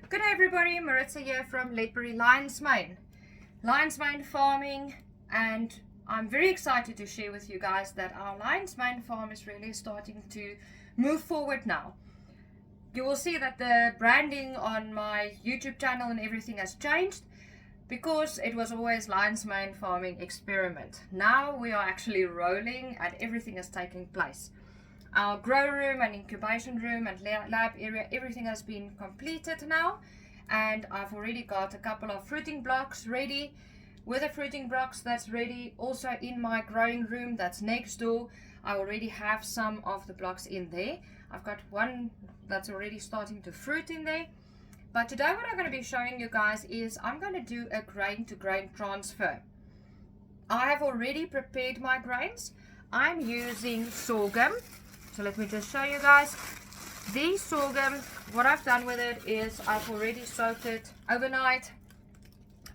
Good day everybody, Maritza here from Ledbury, Lion's Mane farming, and I'm very excited to share with you guys that our Lion's Mane farm is really starting to move forward now. You will see that the branding on my YouTube channel and everything has changed because it was always Lion's Mane farming experiment. Now we are actually rolling and everything is taking place. Our grow room and incubation room and lab area, everything has been completed now, and I've already got a couple of fruiting blocks ready. With the fruiting blocks that's ready, also in my growing room that's next door, I already have some of the blocks in there. I've got one that's already starting to fruit in there. But today what I'm going to be showing you guys is I'm going to do a grain to grain transfer. I have already prepared my grains. I'm using sorghum. So let me just show you guys. This sorghum, what I've done with it is I've already soaked it overnight,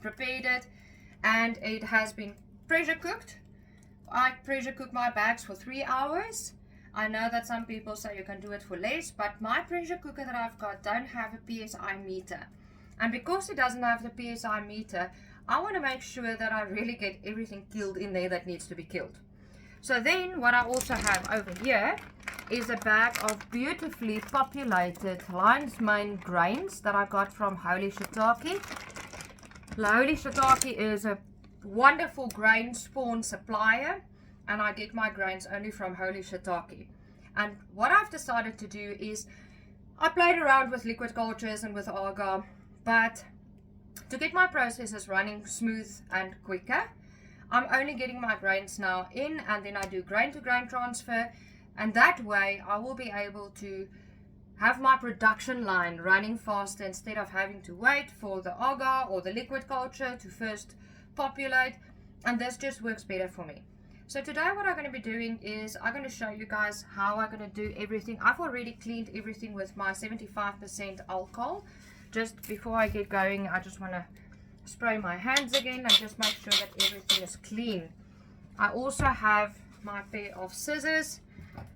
prepared it, and it has been pressure cooked. I pressure cook my bags for 3 hours. I know that some people say you can do it for less, but my pressure cooker that I've got don't have a PSI meter. And because it doesn't have the PSI meter, I want to make sure that I really get everything killed in there that needs to be killed. So then what I also have over here is a bag of beautifully populated Lion's Mane grains that I got from Holy Shiitake. Holy Shiitake is a wonderful grain spawn supplier, and I get my grains only from Holy Shiitake. And what I've decided to do is I played around with liquid cultures and with agar, but to get my processes running smooth and quicker, I'm only getting my grains now in, and then I do grain to grain transfer, and that way I will be able to have my production line running faster instead of having to wait for the agar or the liquid culture to first populate, and this just works better for me. So today what I'm going to be doing is I'm going to show you guys how I'm going to do everything. I've already cleaned everything with my 75% alcohol. Just before I get going, I just want to spray my hands again and just make sure that everything is clean. I also have my pair of scissors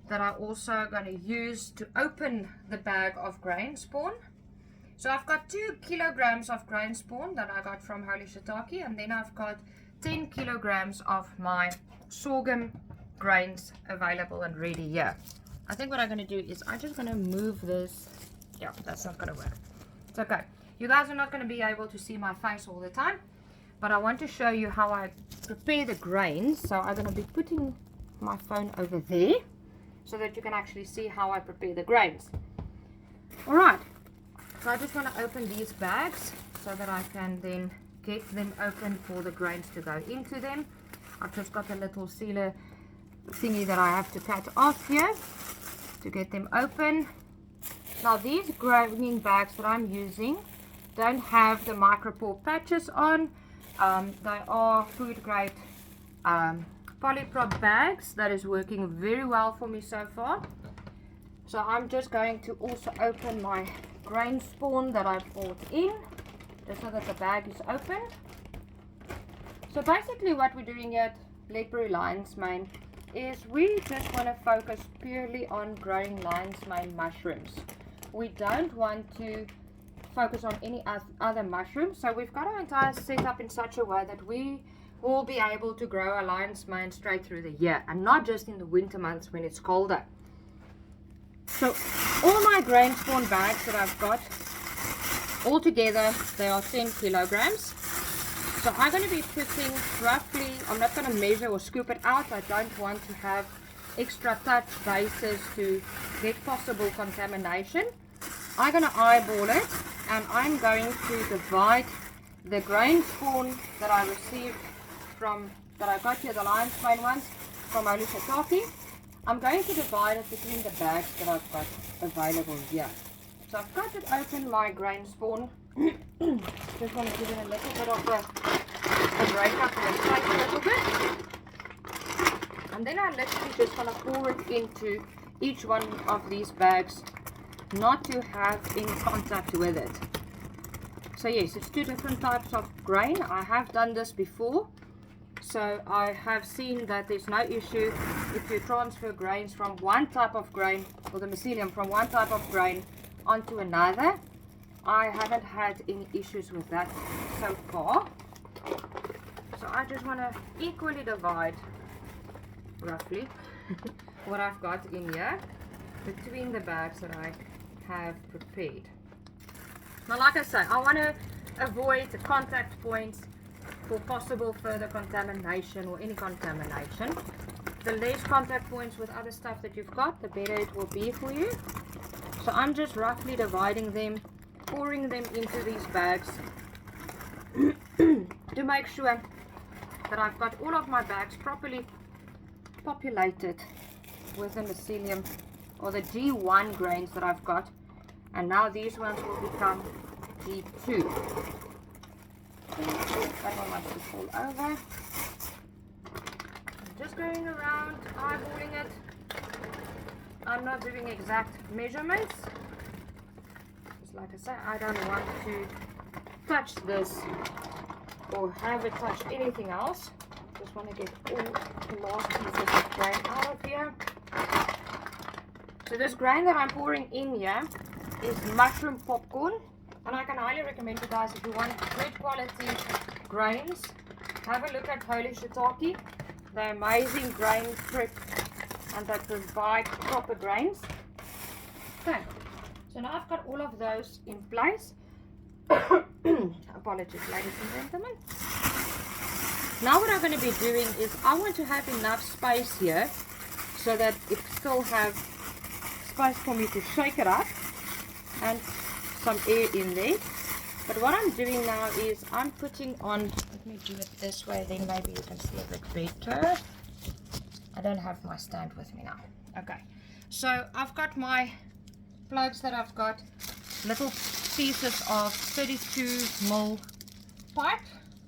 that I'm also going to use to open the bag of grain spawn. So I've got 2 kilograms of grain spawn that I got from Holy Shiitake, and then I've got 10 kilograms of my sorghum grains available and ready here. I think what I'm going to do is I'm just going to move this. Yeah, that's not going to work. It's okay. You guys are not going to be able to see my face all the time, but I want to show you how I prepare the grains. So I'm going to be putting my phone over there so that you can actually see how I prepare the grains. Alright, so I just want to open these bags so that I can then get them open for the grains to go into them. I've just got a little sealer thingy that I have to cut off here to get them open. Now these graining bags that I'm using don't have the micropore patches on. They are food grade polyprop bags that is working very well for me so far. So I'm just going to also open my grain spawn that I bought in, just so that the bag is open. So basically what we're doing here at Ledbury Lion's Mane is we just want to focus purely on growing Lion's Mane mushrooms. We don't want to focus on any other mushrooms. So we've got our entire setup in such a way that we will be able to grow a Lion's Mane straight through the year, and not just in the winter months when it's colder. So all my grain spawn bags that I've got all together, they are 10 kilograms. So I'm going to be putting roughly, I'm not going to measure or scoop it out. I don't want to have extra touch bases to get possible contamination. I'm going to eyeball it, and I'm going to divide the grain spawn that I received from, that I got here, the Lion's Mane ones from Holy Shiitake. I'm going to divide it between the bags that I've got available here. So I've got it open, my grain spawn. Just want to give it a little bit of a break up and shake a little bit. And then I literally just want to pour it into each one of these bags, not to have in contact with it. So yes, it's 2 different types of grain. I have done this before, so I have seen that there's no issue if you transfer grains from one type of grain, or the mycelium from one type of grain onto another. I haven't had any issues with that so far. So I just want to equally divide, roughly, what I've got in here between the bags that I have prepared. Now, like I say, I want to avoid the contact points for possible further contamination or any contamination. The less contact points with other stuff that you've got, the better it will be for you. So I'm just roughly dividing them, pouring them into these bags to make sure that I've got all of my bags properly populated with the mycelium or the G1 grains that I've got, and now these ones will become G2. That one wants to fall over. I'm just going around eyeballing it. I'm not doing exact measurements, because like I say, I don't want to touch this or have it touch anything else. Just want to get all the last pieces of grain out of here. So this grain that I'm pouring in here is mushroom popcorn, and I can highly recommend you guys, if you want good quality grains, have a look at Holy Shiitake. They're amazing grain prep and they provide proper grains. Okay, so now I've got all of those in place. Apologies, ladies and gentlemen. Now what I'm going to be doing is I want to have enough space here so that it still have space for me to shake it up and some air in there. But what I'm doing now is I'm putting on, let me do it this way, then maybe you can see a bit better. I don't have my stand with me now. Okay, so I've got my plugs that I've got, little pieces of 32mm pipe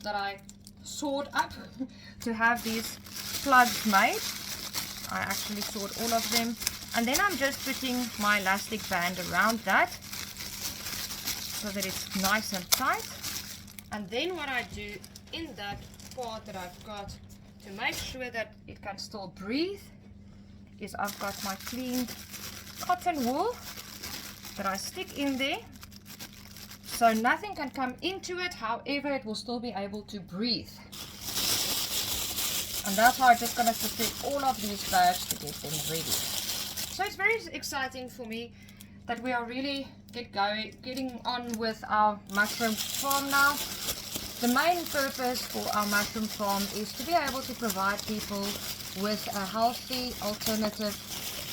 that I sawed up to have these plugs made. I actually sawed all of them, and then I'm just putting my elastic band around that so that it's nice and tight. And then what I do in that part that I've got to make sure that it can still breathe is I've got my clean cotton wool that I stick in there, so nothing can come into it, however it will still be able to breathe. And that's how I'm just going to prepare all of these bags to get them ready. So it's very exciting for me that we are really getting on with our mushroom farm now. The main purpose for our mushroom farm is to be able to provide people with a healthy alternative,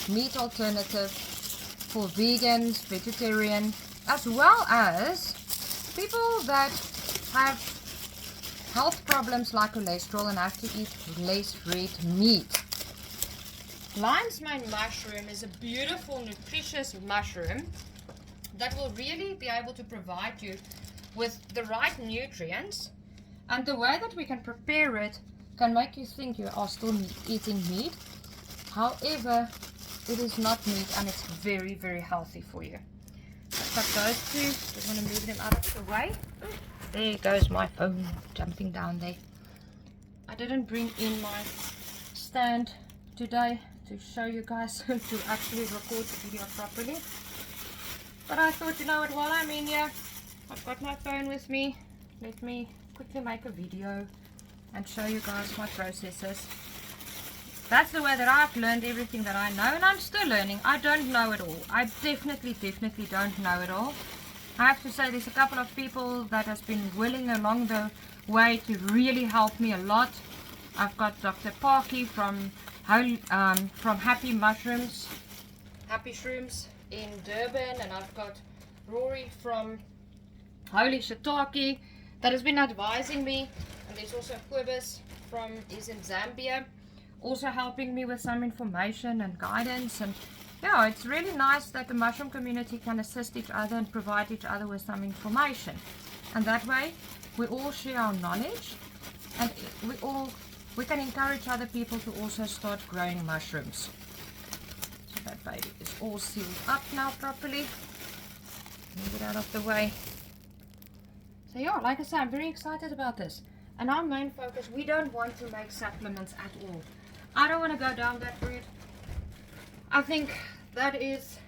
meat alternative for vegans, vegetarian, as well as people that have health problems like cholesterol and have to eat less red meat. Lion's mane mushroom is a beautiful, nutritious mushroom that will really be able to provide you with the right nutrients, and the way that we can prepare it can make you think you are still eating meat. However, it is not meat, and it's very, very healthy for you. I've got those two. Just want to move them out of the way. There goes my phone jumping down there. I didn't bring in my stand today to show you guys to actually record the video properly. But I thought, you know what, while I'm in here, I've got my phone with me. Let me quickly make a video and show you guys my processes. That's the way that I've learned everything that I know, and I'm still learning. I don't know it all. I definitely don't know it all. I have to say there's a couple of people that has been willing along the way to really help me a lot. I've got Dr. Parky from Happy Mushrooms, Happy Shrooms in Durban, and I've got Rory from Holy Shiitake that has been advising me, and there's also Quibus is in Zambia, also helping me with some information and guidance. And yeah, it's really nice that the mushroom community can assist each other and provide each other with some information, and that way we all share our knowledge, and we can encourage other people to also start growing mushrooms. So that baby is all sealed up now properly. Move it out of the way. So yeah, like I said, I'm very excited about this. And our main focus, we don't want to make supplements at all. I don't want to go down that route. I think that is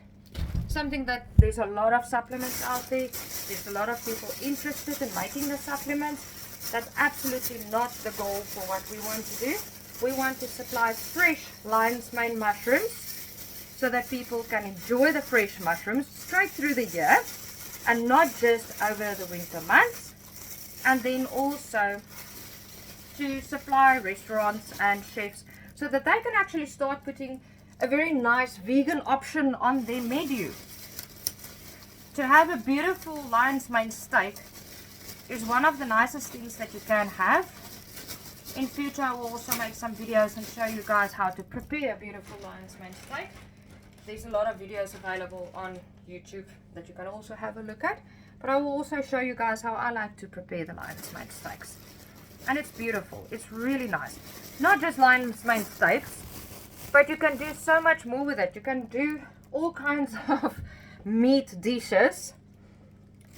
something that there's a lot of supplements out there. There's a lot of people interested in making the supplements. That's absolutely not the goal for what we want to do. We want to supply fresh lion's mane mushrooms so that people can enjoy the fresh mushrooms straight through the year and not just over the winter months. And then also to supply restaurants and chefs so that they can actually start putting a very nice vegan option on their menu. To have a beautiful lion's mane steak is one of the nicest things that you can have. In future I will also make some videos and show you guys how to prepare a beautiful lion's mane steak. There's a lot of videos available on YouTube that you can also have a look at. But I will also show you guys how I like to prepare the lion's mane steaks. And it's beautiful. It's really nice. Not just lion's mane steaks, but you can do so much more with it. You can do all kinds of meat dishes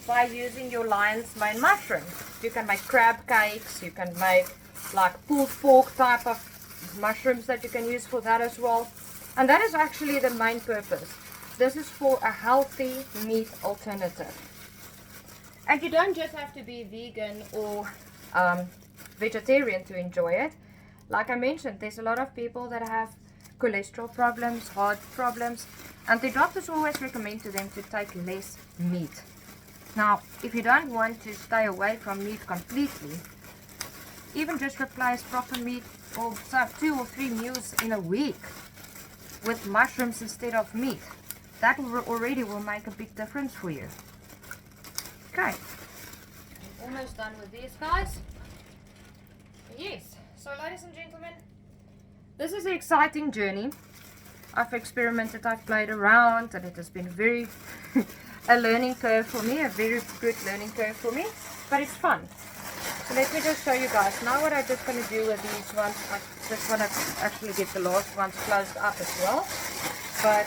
by using your lion's mane mushrooms. You can make crab cakes. You can make like pulled pork type of mushrooms that you can use for that as well. And that is actually the main purpose. This is for a healthy meat alternative. And you don't just have to be vegan or vegetarian to enjoy it. Like I mentioned, there's a lot of people that have cholesterol problems, heart problems, and the doctors always recommend to them to take less meat. Now, if you don't want to stay away from meat completely, even just replace proper meat or 2 or 3 meals in a week with mushrooms instead of meat. That already will make a big difference for you. Okay, I'm almost done with these guys. Yes, so ladies and gentlemen, this is an exciting journey. I've experimented, I've played around, and it has been a learning curve for me, a very good learning curve for me, but it's fun. So let me just show you guys. Now what I'm just going to do with these ones, I just want to actually get the last ones closed up as well. But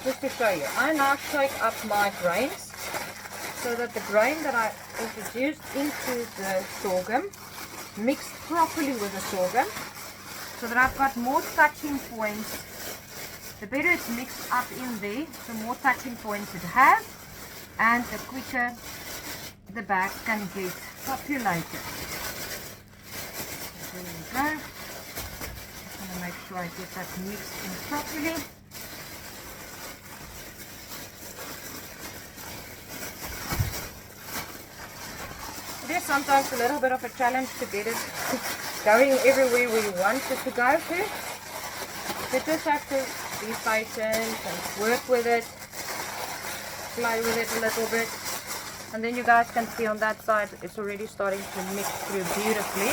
just to show you, I now shake up my grains so that the grain that I introduced into the sorghum mixed properly with the sorghum, so that I've got more touching points. The better it's mixed up in there, the more touching points it has, and the quicker the bag can get populated. There we go. Just want to make sure I get that mixed in properly. It is sometimes a little bit of a challenge to get it going everywhere we want it to go to. You just have to be patient and work with it, play with it a little bit. And then you guys can see on that side it's already starting to mix through beautifully.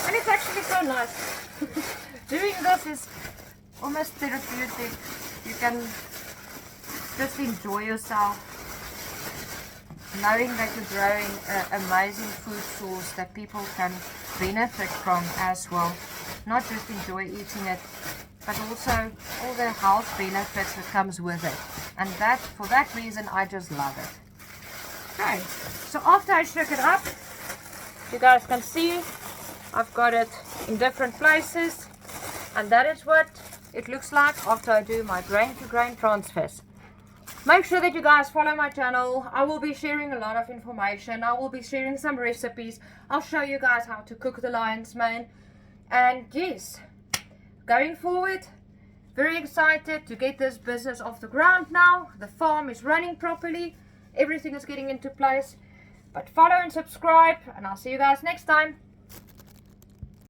And it's actually so nice. Doing this is almost therapeutic. You can just enjoy yourself, knowing that you're growing an amazing food source that people can benefit from as well. Not just enjoy eating it, but also all the health benefits that comes with it. And that, for that reason, I just love it. Okay, so after I shook it up, you guys can see I've got it in different places, and that is what it looks like after I do my grain to grain transfers. Make sure that you guys follow my channel. I will be sharing a lot of information. I will be sharing some recipes. I'll show you guys how to cook the lion's mane. And yes, going forward, very excited to get this business off the ground now. The farm is running properly. Everything is getting into place. But follow and subscribe, and I'll see you guys next time.